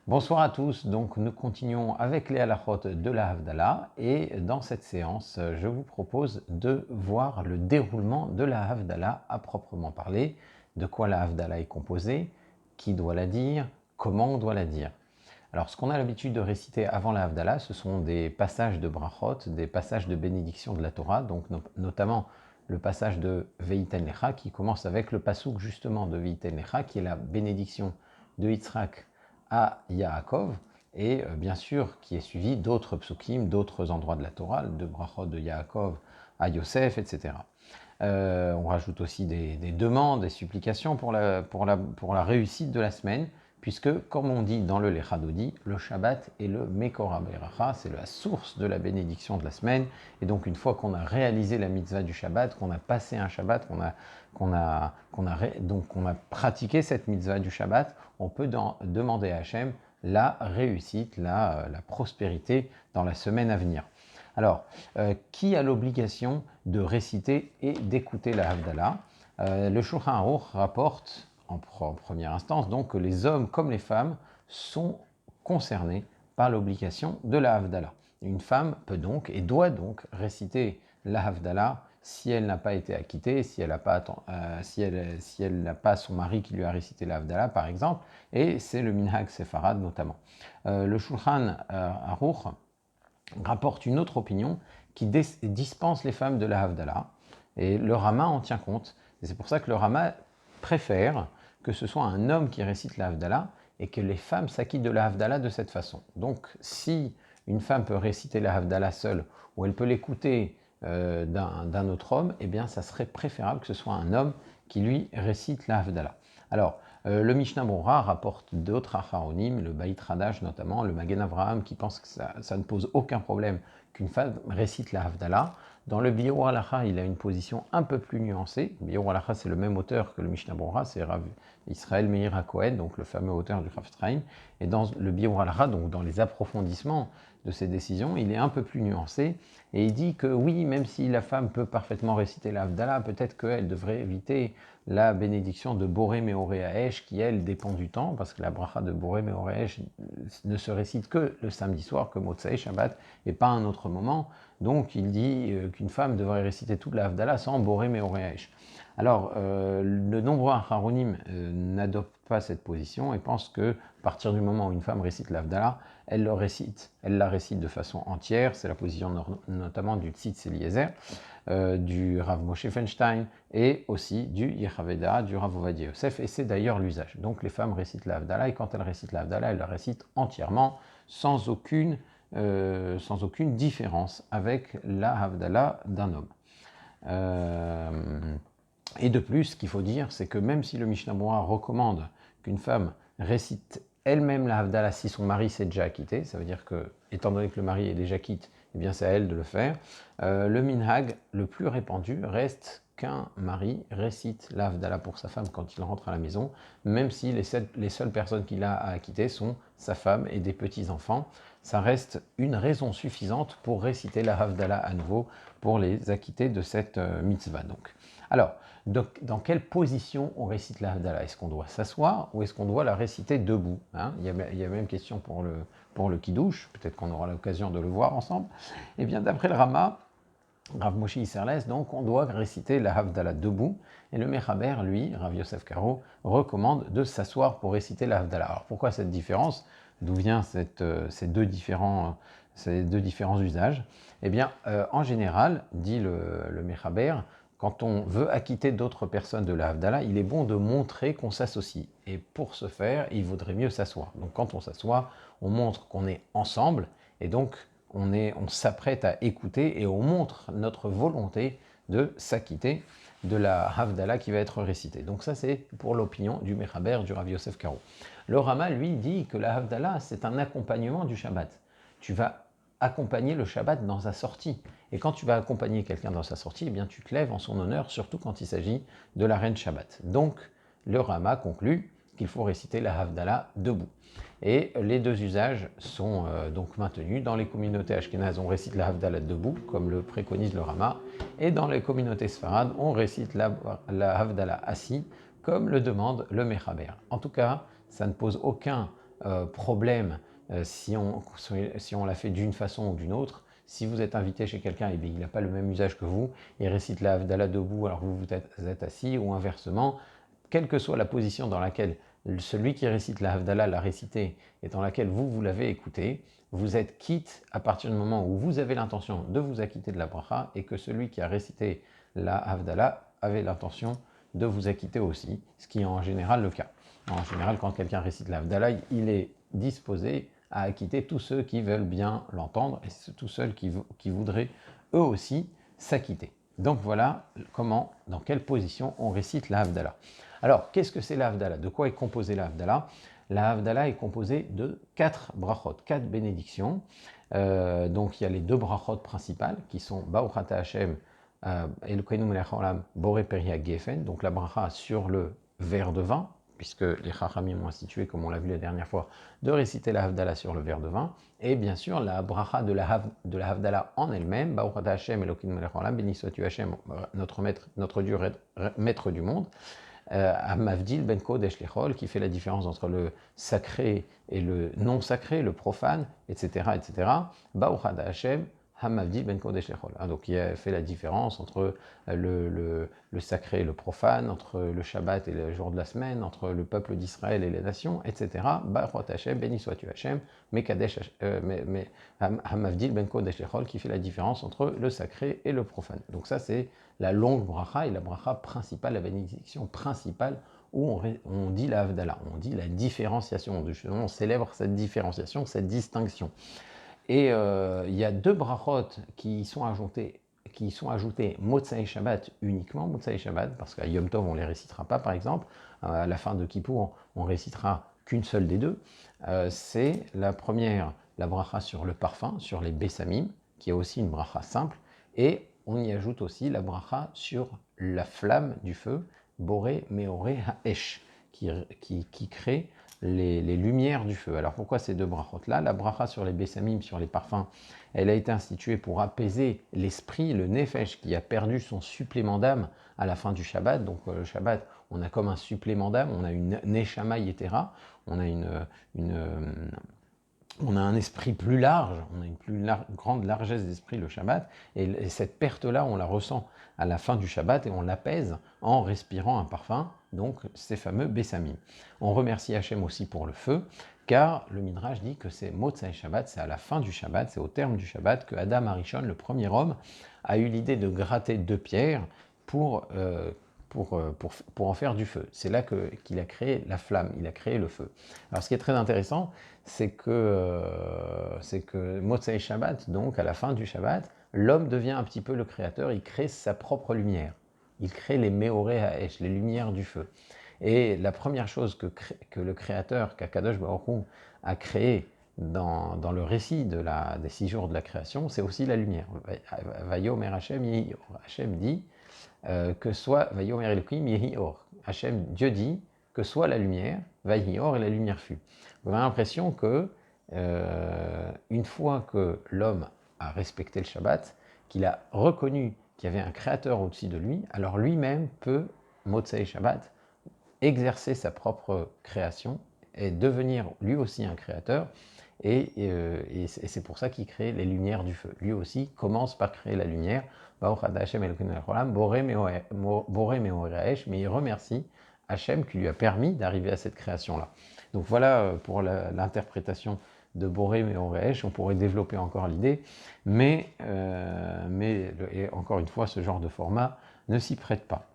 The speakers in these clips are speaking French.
Bonsoir à tous, donc nous continuons avec les halachot de la Havdalah et dans cette séance, je vous propose de voir le déroulement de la Havdalah à proprement parler, de quoi la Havdalah est composée, qui doit la dire, comment on doit la dire. Alors ce qu'on a l'habitude de réciter avant la Havdalah, ce sont des passages de brachot, des passages de bénédiction de la Torah, donc notamment le passage de Veiten Lecha qui commence avec le passouk justement de Veiten Lecha qui est la bénédiction de Yitzhak à Yaakov, et bien sûr qui est suivi d'autres psukim, d'autres endroits de la Torah, de brachot de Yaakov à Yosef, etc. On rajoute aussi des demandes, des supplications pour la réussite de la semaine, puisque, comme on dit dans le Lecha Dodi, le Shabbat est le Mekor HaBeracha, c'est la source de la bénédiction de la semaine, et donc une fois qu'on a réalisé la mitzvah du Shabbat, qu'on a passé un Shabbat, qu'on a pratiqué cette mitzvah du Shabbat, on peut demander à Hachem la réussite, la prospérité dans la semaine à venir. Alors, qui a l'obligation de réciter et d'écouter la Havdalah? Le Shulchan Aruch rapporte en première instance donc que les hommes comme les femmes sont concernés par l'obligation de la Havdalah. Une femme peut donc et doit donc réciter la Havdalah si elle n'a pas été acquittée, si elle n'a pas, son mari qui lui a récité la Havdalah par exemple, et c'est le Minhag Sefarad notamment. Le Shulchan Aruch rapporte une autre opinion qui dispense les femmes de la Havdalah, et le Rama en tient compte. Et c'est pour ça que le Rama préfère que ce soit un homme qui récite la Havdalah et que les femmes s'acquittent de la Havdalah de cette façon. Donc si une femme peut réciter la Havdalah seule ou elle peut l'écouter d'un autre homme, eh bien ça serait préférable que ce soit un homme qui lui récite la Havdalah. Alors, le Mishnah Brura rapporte d'autres acharonim, le Beit Hadash notamment, le Magen Avraham qui pense que ça ne pose aucun problème qu'une femme récite la Havdalah. Dans le Biur Halacha, il a une position un peu plus nuancée. Biur Halacha, c'est le même auteur que le Mishnah Brura, c'est Rav Israël Meir HaKohen, donc le fameux auteur du Chafetz Chaim. Et dans le Biur Halacha, donc dans les approfondissements de ses décisions, il est un peu plus nuancé. Et il dit que oui, même si la femme peut parfaitement réciter la Havdalah, peut-être qu'elle devrait éviter la bénédiction de Boré Meoré Haesh, qui elle dépend du temps, parce que la bracha de Boré Meoré Haesh ne se récite que le samedi soir, que Motzei Shabbat, et pas à un autre moment. Donc il dit qu'une femme devrait réciter toute la Havdalah sans Boré Meoré Haesh. Alors, de nombreux acharonim n'adoptent pas cette position et pensent que à partir du moment où une femme récite l'Havdalah, elle la récite de façon entière. C'est la position notamment du Tzitz Eliezer, du Rav Moshe Feinstein et aussi du Yehaveda, du Rav Ovadia Yosef, et c'est d'ailleurs l'usage. Donc les femmes récitent la Havdalah et quand elles récitent la Havdalah, elles la récitent entièrement sans aucune différence avec la Havdalah d'un homme. Et de plus, ce qu'il faut dire, c'est que même si le Mishnah Brura recommande qu'une femme récite elle-même la Havdalah si son mari s'est déjà acquitté, ça veut dire que, étant donné que le mari est déjà quitte, eh bien c'est à elle de le faire. Le minhag le plus répandu reste qu'un mari récite la Havdalah pour sa femme quand il rentre à la maison, même si les seules personnes qu'il a à acquitter sont sa femme et des petits-enfants. Ça reste une raison suffisante pour réciter la Havdalah à nouveau, pour les acquitter de cette mitzvah. Alors, dans quelle position on récite la Havdalah? Est-ce qu'on doit s'asseoir ou est-ce qu'on doit la réciter debout, hein? Il y a même question pour le Kiddush, peut-être qu'on aura l'occasion de le voir ensemble. Eh bien, d'après le Rama, Rav Moshe Isserles, donc on doit réciter la Havdalah debout, et le Mechaber, lui, Rav Yosef Karo, recommande de s'asseoir pour réciter la Havdalah. Alors pourquoi cette différence? D'où viennent ces deux différents usages? Eh bien, en général, dit le Mechaber, quand on veut acquitter d'autres personnes de la Havdalah, il est bon de montrer qu'on s'associe. Et pour ce faire, il vaudrait mieux s'asseoir. Donc quand on s'assoit, on montre qu'on est ensemble, et donc on s'apprête à écouter et on montre notre volonté de s'acquitter de la Havdalah qui va être récitée. Donc ça c'est pour l'opinion du Mechaber, du Rav Yosef Karo. Le Rama lui dit que la Havdalah c'est un accompagnement du Shabbat. Tu vas accompagner le Shabbat dans sa sortie. Et quand tu vas accompagner quelqu'un dans sa sortie, eh bien tu te lèves en son honneur, surtout quand il s'agit de la reine Shabbat. Donc le Rama conclut qu'il faut réciter la Havdalah debout. Et les deux usages sont donc maintenus. Dans les communautés ashkénazes, on récite la Havdalah debout, comme le préconise le Rama, et dans les communautés sfarades, on récite la Havdalah assis, comme le demande le Mechaber. En tout cas, ça ne pose aucun problème si on l'a fait d'une façon ou d'une autre. Si vous êtes invité chez quelqu'un et il n'a pas le même usage que vous, il récite la Havdalah debout alors que vous êtes assis, ou inversement, quelle que soit la position dans laquelle celui qui récite la Havdalah l'a récité et dans laquelle vous l'avez écouté, vous êtes quitte à partir du moment où vous avez l'intention de vous acquitter de la bracha et que celui qui a récité la Havdalah avait l'intention de vous acquitter aussi, ce qui est en général le cas. En général, quand quelqu'un récite la Havdalah, il est disposé à acquitter tous ceux qui veulent bien l'entendre et tous ceux qui voudraient eux aussi s'acquitter. Donc voilà comment, dans quelle position on récite la Havdalah. Alors, qu'est-ce que c'est la Havdalah? De quoi est composée la Havdalah? La Havdalah est composée de 4 brachot, 4 bénédictions. Donc il y a les 2 brachot principales qui sont Baruch Ata Hashem, Elokeinu melech haolam, Boré Peria Geffen, donc la bracha sur le verre de vin, puisque les Chachamim ont institué, comme on l'a vu la dernière fois, de réciter la Havdalah sur le verre de vin, et bien sûr la bracha de la Havdalah en elle-même, Baruch Ata Hashem, Elokeinu melech haolam, béni sois-tu Hashem, notre maître, notre Dieu, maître du monde, Mavdil ben Kodesh Lechol, qui fait la différence entre le sacré et le non sacré, le profane, etc. etc. Baruch Ata Hashem, Hamavdil ben Kodesh Lechol. Donc il a fait la différence entre le sacré et le profane, entre le Shabbat et le jour de la semaine, entre le peuple d'Israël et les nations, etc. Baruch Ata Hashem, béni sois-tu Hashem, Hamavdil ben Kodesh Lechol, qui fait la différence entre le sacré et le profane. Donc ça c'est la longue bracha et la bracha principale, la bénédiction principale où on dit la Havdalah, on dit la différenciation, on célèbre cette différenciation, cette distinction. Et il y a 2 brachot qui sont ajoutées Motzai Shabbat uniquement, Motzai Shabbat, parce qu'à Yom Tov on ne les récitera pas par exemple, à la fin de Kippour on récitera qu'une seule des 2. C'est la première, la bracha sur le parfum, sur les Bessamim, qui est aussi une bracha simple, et on y ajoute aussi la bracha sur la flamme du feu, Boré Meoré Haesh, qui crée les lumières du feu. Alors pourquoi ces 2 brachot-là? La bracha sur les Bessamim, sur les parfums, elle a été instituée pour apaiser l'esprit, le nefesh, qui a perdu son supplément d'âme à la fin du Shabbat. Donc le Shabbat, on a comme un supplément d'âme, on a une neshama yetera, on a on a un esprit plus large, on a une plus grande largesse d'esprit le Shabbat, et cette perte-là, on la ressent à la fin du Shabbat et on l'apaise en respirant un parfum, donc ces fameux Bessamim. On remercie Hachem aussi pour le feu, car le Midrash dit que c'est Motzai Shabbat, c'est à la fin du Shabbat, c'est au terme du Shabbat que Adam Arishon, le premier homme, a eu l'idée de gratter 2 pierres pour en faire du feu. C'est là qu'il a créé la flamme, il a créé le feu. Alors ce qui est très intéressant, c'est que Motzei Shabbat, donc à la fin du Shabbat, l'homme devient un petit peu le créateur, il crée sa propre lumière. Il crée les Meoré Haesh, les lumières du feu. Et la première chose que le créateur, qu'Akadosh Baruch Hu a créé dans le récit des 6 jours de la création, c'est aussi la lumière. Vayomer Hashem Yehi Or. Hashem dit que soit Vayomer Elohim Yehi Or. Hashem, Dieu dit que soit la lumière, Vayehi Or, et la lumière fut. On a l'impression que une fois que l'homme a respecté le Shabbat, qu'il a reconnu qu'il y avait un créateur au-dessus de lui, alors lui-même peut, Motzei Shabbat, exercer sa propre création et devenir lui aussi un créateur. Et c'est pour ça qu'il crée les lumières du feu. Lui aussi commence par créer la lumière. Mais il remercie Hachem qui lui a permis d'arriver à cette création-là. Donc voilà pour l'interprétation de Boré Meoresh. On pourrait développer encore l'idée, mais encore une fois, ce genre de format ne s'y prête pas.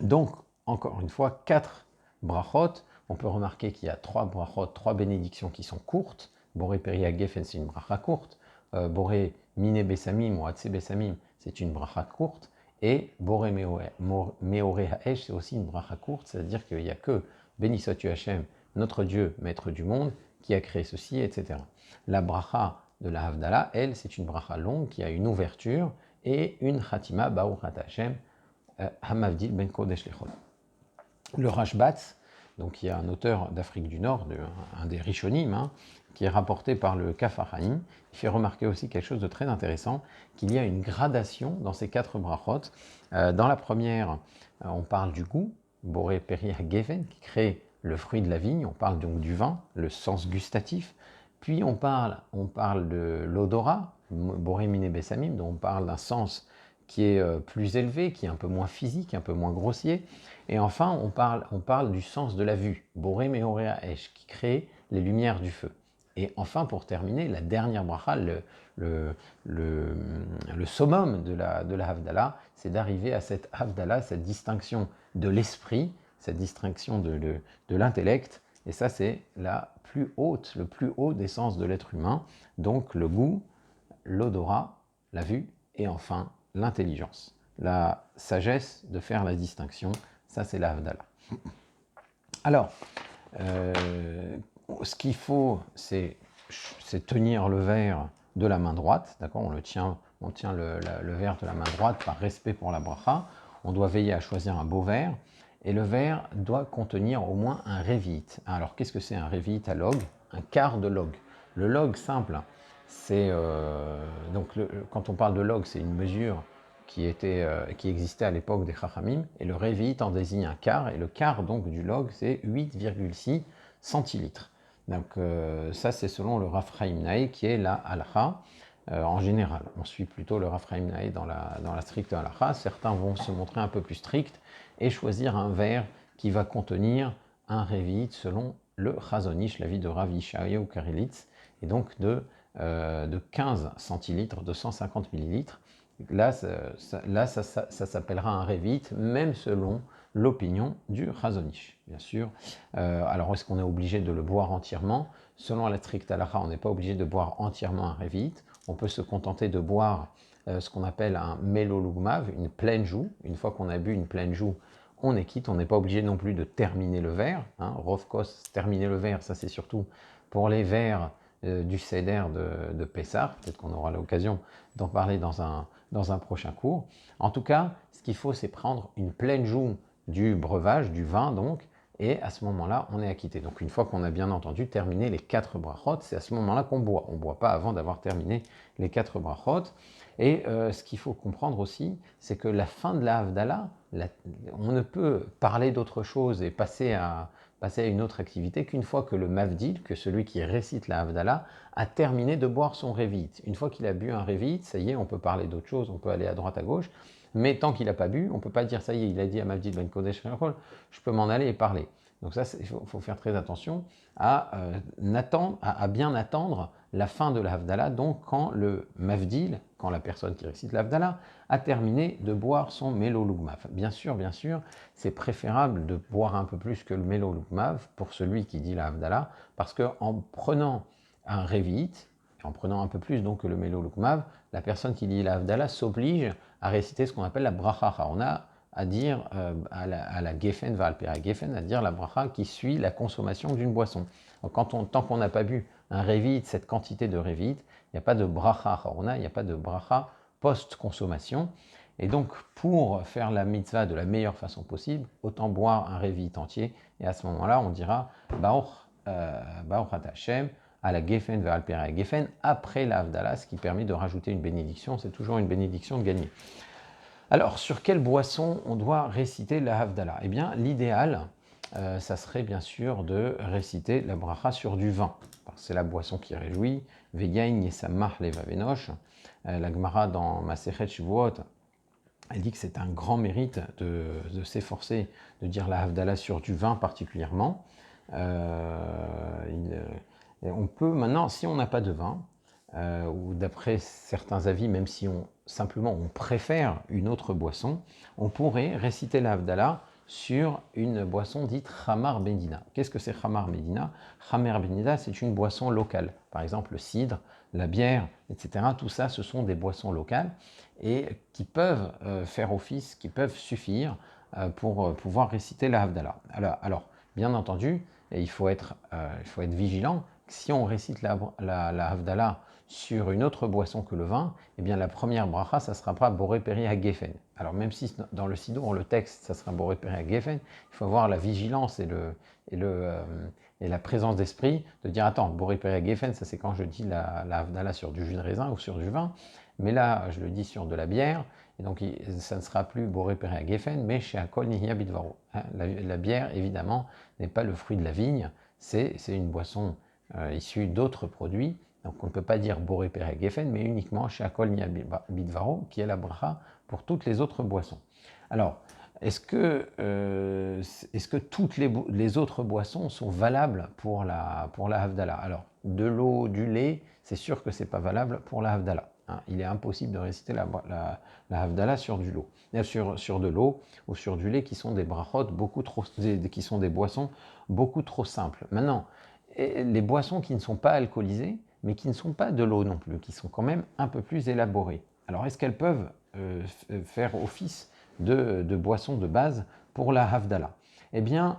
Donc, encore une fois, 4 brachot. On peut remarquer qu'il y a 3 brachot, 3 bénédictions qui sont courtes. Boré Peria Geffen, c'est une bracha courte. Boré Mine Bessamim ou Hatse Bessamim, c'est une bracha courte. Et Boré Meoré Haesh, c'est aussi une bracha courte, c'est-à-dire qu'il n'y a que Béni sois-tu Hachem, notre Dieu, maître du monde, qui a créé ceci, etc. La bracha de la Havdalah, elle, c'est une bracha longue qui a une ouverture et une Khatima, Baruch Ata Hashem, Hamavdil ben Kodesh Lechol. Le Rashbatz, donc il y a un auteur d'Afrique du Nord, un des Rishonim, qui est rapporté par le Kaf HaChaim, il fait remarquer aussi quelque chose de très intéressant, qu'il y a une gradation dans ces 4 brachot. Dans la première, on parle du goût, Boré Peria Geffen, qui crée le fruit de la vigne, on parle donc du vin, le sens gustatif, puis on parle de l'odorat, boré miné bessamim, dont on parle d'un sens qui est plus élevé, qui est un peu moins physique, un peu moins grossier, et enfin on parle du sens de la vue, boré meorea esh, qui crée les lumières du feu. Et enfin, pour terminer, la dernière bracha, le summum de la Havdalah, c'est d'arriver à cette Havdalah, cette distinction de l'esprit, cette distinction de l'intellect, et ça c'est le plus haut des sens de l'être humain, donc le goût, l'odorat, la vue, et enfin l'intelligence. La sagesse de faire la distinction, ça c'est la Havdalah. Alors, ce qu'il faut, c'est tenir le verre de la main droite, d'accord, on tient le verre de la main droite par respect pour la bracha. On doit veiller à choisir un beau verre, et le verre doit contenir au moins un révite. Alors, qu'est-ce que c'est un révite à log? Un quart de log. Le log simple, c'est quand on parle de log, c'est une mesure qui existait à l'époque des Chachamim, et le révite en désigne un quart, et le quart donc du log, c'est 8,6 centilitres. Donc ça, c'est selon le Rav Chaim Naé, qui est la halakha en général. On suit plutôt le Rav Chaim Naé dans la stricte halakha. Certains vont se montrer un peu plus stricts et choisir un verre qui va contenir un révite selon le Chazon Ish, l'avis de Rav Yishayahu Karelitz, et donc de 15 centilitres, de 150 millilitres. Là, ça s'appellera un révite, même selon l'opinion du Chazon Ish, bien sûr. Alors, est-ce qu'on est obligé de le boire entièrement? Selon la stricte halakha, on n'est pas obligé de boire entièrement un révite. On peut se contenter de boire ce qu'on appelle un melolugmav, une pleine joue. Une fois qu'on a bu une pleine joue, on est quitte. On n'est pas obligé non plus de terminer le verre. Rovkos, terminer le verre, ça c'est surtout pour les verres du Seder de Pessah. Peut-être qu'on aura l'occasion d'en parler dans un prochain cours. En tout cas, ce qu'il faut, c'est prendre une pleine joue du breuvage, du vin donc, et à ce moment-là, on est acquitté. Donc une fois qu'on a bien entendu terminé les 4 brachot, c'est à ce moment-là qu'on boit. On ne boit pas avant d'avoir terminé les 4 brachot. Et ce qu'il faut comprendre aussi, c'est que la fin de la Havdalah, on ne peut parler d'autre chose et passer à une autre activité qu'une fois que le mavdil, que celui qui récite la Havdalah, a terminé de boire son révite. Une fois qu'il a bu un révite, ça y est, on peut parler d'autre chose, on peut aller à droite, à gauche, mais tant qu'il n'a pas bu, on ne peut pas dire ça y est, il a dit à Mavdil Ben Kodesh, je peux m'en aller et parler. Donc ça, il faut faire très attention à bien attendre la fin de la Havdalah, donc quand le Mavdil, quand la personne qui récite la Havdalah, a terminé de boire son Melolugmav. Bien sûr, c'est préférable de boire un peu plus que le Melolugmav pour celui qui dit la Havdalah, parce qu'en prenant un révite, en prenant un peu plus donc que le Melolugmav, la personne qui dit la Havdalah s'oblige à réciter ce qu'on appelle la bracha. On a à dire à la Geffen Valpera Geffen, à dire la bracha qui suit la consommation d'une boisson. Donc tant qu'on n'a pas bu un révite, cette quantité de révite, il n'y a pas de bracha il n'y a pas de bracha post-consommation. Et donc, pour faire la mitzvah de la meilleure façon possible, autant boire un révite entier, et à ce moment-là, on dira Baruch Hashem, à la Geffen Valpera Geffen, après la Havdalah, ce qui permet de rajouter une bénédiction. C'est toujours une bénédiction de gagner. Alors, sur quelle boisson on doit réciter la Havdalah? Eh bien, l'idéal, ça serait bien sûr de réciter la bracha sur du vin. C'est la boisson qui réjouit. Veyain yesamach levavenosh. La Gemara dans Masechet Shavuot, elle dit que c'est un grand mérite de s'efforcer de dire la Havdalah sur du vin particulièrement. On peut maintenant, si on n'a pas de vin, ou d'après certains avis, même si simplement on préfère une autre boisson, on pourrait réciter la Havdalah sur une boisson dite Khamar Bedina. Qu'est-ce que c'est Khamar Bedina? Khamar Bedina, c'est une boisson locale. Par exemple, le cidre, la bière, etc. Tout ça, ce sont des boissons locales et qui peuvent faire office, qui peuvent suffire pour pouvoir réciter la Havdalah. Alors, bien entendu, il faut être vigilant. Si on récite la Havdalah sur une autre boisson que le vin, eh bien la première bracha, ça ne sera pas Boré Peri à Geffen. Alors même si dans le Sidour, le texte, ça sera Boré Peri à Geffen, il faut avoir la vigilance et la présence d'esprit de dire attends, Boré Peri à Geffen, ça c'est quand je dis la Havdalah sur du jus de raisin ou sur du vin. Mais là, je le dis sur de la bière, et donc ça ne sera plus Boré Péré à Geffen, mais chez Akol Nihia Bidvaro. La bière, évidemment, n'est pas le fruit de la vigne, c'est une boisson issue d'autres produits. Donc on ne peut pas dire Boré Péré à Geffen, mais uniquement chez Akol Nihia Bidvaro, qui est la bracha pour toutes les autres boissons. Alors, est-ce que toutes les autres boissons sont valables pour la Havdalah? Alors, de l'eau, du lait, c'est sûr que ce n'est pas valable pour la Havdalah. Hein. Il est impossible de réciter la Havdalah sur de l'eau ou sur du lait qui sont des brachot qui sont des boissons beaucoup trop simples. Maintenant, les boissons qui ne sont pas alcoolisées, mais qui ne sont pas de l'eau non plus, qui sont quand même un peu plus élaborées. Alors, est-ce qu'elles peuvent faire office de boissons de base pour la Havdalah? Eh bien,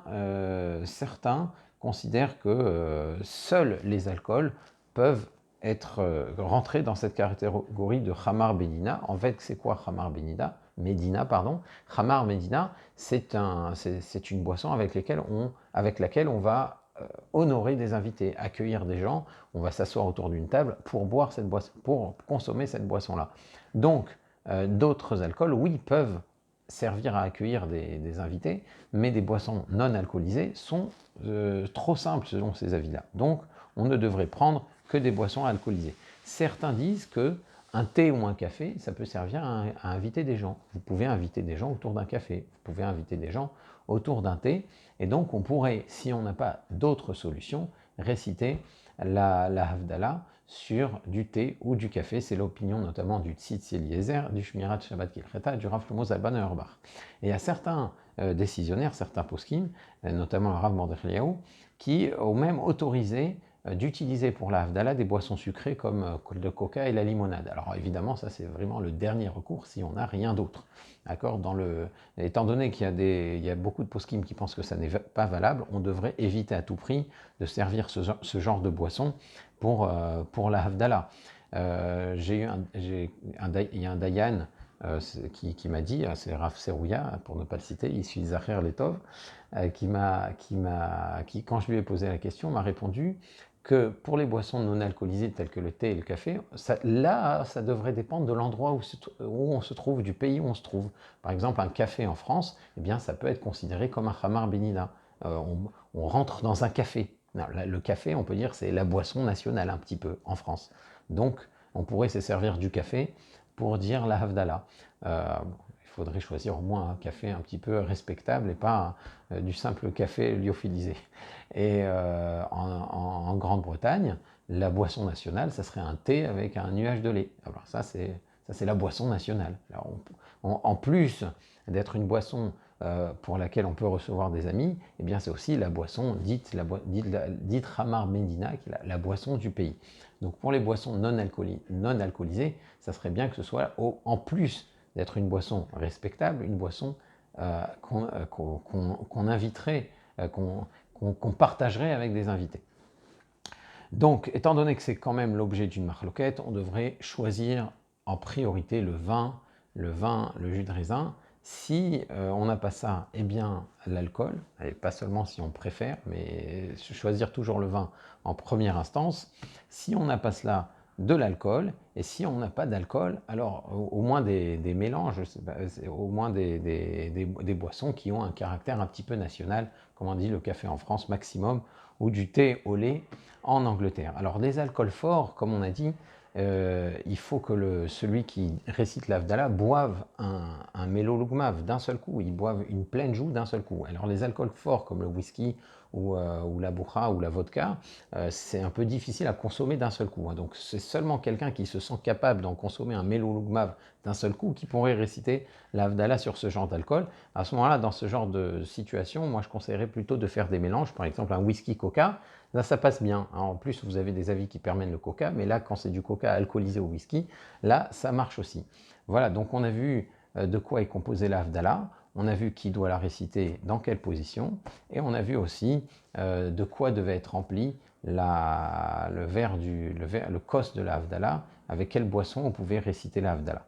certains considèrent que seuls les alcools peuvent rentrer dans cette catégorie de Khamar Medina. En fait, c'est quoi Khamar Medina, pardon. Khamar Medina, c'est une boisson avec laquelle on va honorer des invités, accueillir des gens. On va s'asseoir autour d'une table pour consommer cette boisson-là. Donc, d'autres alcools, oui, peuvent servir à accueillir des invités, mais des boissons non alcoolisées sont trop simples selon ces avis-là. Donc, on ne devrait prendre que des boissons alcoolisées. Certains disent que un thé ou un café, ça peut servir à inviter des gens. Vous pouvez inviter des gens autour d'un café, vous pouvez inviter des gens autour d'un thé, et donc on pourrait, si on n'a pas d'autre solution, réciter la Havdalah sur du thé ou du café. C'est l'opinion notamment du Tzitz Eliezer, du Shmirat Shabbat Kilcheta, du Rav Shlomo Zalman Auerbach. Et il y a certains décisionnaires, certains poskim, notamment le Rav Mordechai Eliyahu, qui ont même autorisé d'utiliser pour la Havdalah des boissons sucrées comme le coca et la limonade. Alors évidemment, ça c'est vraiment le dernier recours si on n'a rien d'autre. D'accord. Étant donné qu'il y a beaucoup de poskim qui pensent que ça n'est pas valable, on devrait éviter à tout prix de servir ce genre de boisson pour la Havdalah. Il y a un Dayan qui m'a dit, c'est Rav Serouya, pour ne pas le citer, ici Zacher Letov, qui, quand je lui ai posé la question, m'a répondu que pour les boissons non alcoolisées telles que le thé et le café, ça devrait dépendre de l'endroit où on se trouve, du pays où on se trouve. Par exemple, un café en France, eh bien, ça peut être considéré comme un Khamar Benina. On rentre dans un café. Non, le café, on peut dire, c'est la boisson nationale un petit peu en France. Donc, on pourrait se servir du café pour dire la Havdalah. Il faudrait choisir au moins un café un petit peu respectable et pas du simple café lyophilisé. Et en Grande-Bretagne, la boisson nationale, ça serait un thé avec un nuage de lait. Alors ça, c'est la boisson nationale. Alors, en plus d'être une boisson pour laquelle on peut recevoir des amis, eh bien c'est aussi la boisson dite Khamar Medina, qui est la boisson du pays. Donc pour les boissons non alcoolisées, ça serait bien que ce soit en plus d'être une boisson respectable, une boisson qu'on inviterait, qu'on partagerait avec des invités. Donc, étant donné que c'est quand même l'objet d'une marloquette, on devrait choisir en priorité le vin, le jus de raisin. Si on n'a pas ça, eh bien l'alcool, et pas seulement si on préfère, mais choisir toujours le vin en première instance. Si on n'a pas cela, de l'alcool, et si on n'a pas d'alcool, alors au moins des mélanges, au moins des boissons qui ont un caractère un petit peu national, comme on dit le café en France maximum, ou du thé au lait en Angleterre. Alors des alcools forts, comme on a dit, il faut que celui qui récite l'Havdalah boive un mélo lugmav d'un seul coup, il boive une pleine joue d'un seul coup. Alors les alcools forts comme le whisky ou la boucha ou la vodka, c'est un peu difficile à consommer d'un seul coup. Hein. Donc c'est seulement quelqu'un qui se sent capable d'en consommer un mélo lugmav d'un seul coup qui pourrait réciter l'Havdalah sur ce genre d'alcool. À ce moment-là, dans ce genre de situation, moi je conseillerais plutôt de faire des mélanges, par exemple un whisky-coca. Là, ça passe bien. En plus, vous avez des avis qui permettent le coca, mais là, quand c'est du coca alcoolisé au whisky, là, ça marche aussi. Voilà, donc on a vu de quoi est composée la Havdalah, on a vu qui doit la réciter, dans quelle position, et on a vu aussi de quoi devait être rempli le kos de la Havdalah, avec quelle boisson on pouvait réciter la Havdalah.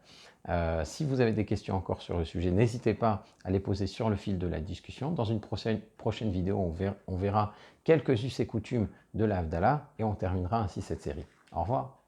Si vous avez des questions encore sur le sujet, n'hésitez pas à les poser sur le fil de la discussion. Dans une prochaine vidéo, on verra quelques us et coutumes de la Havdalah et on terminera ainsi cette série. Au revoir.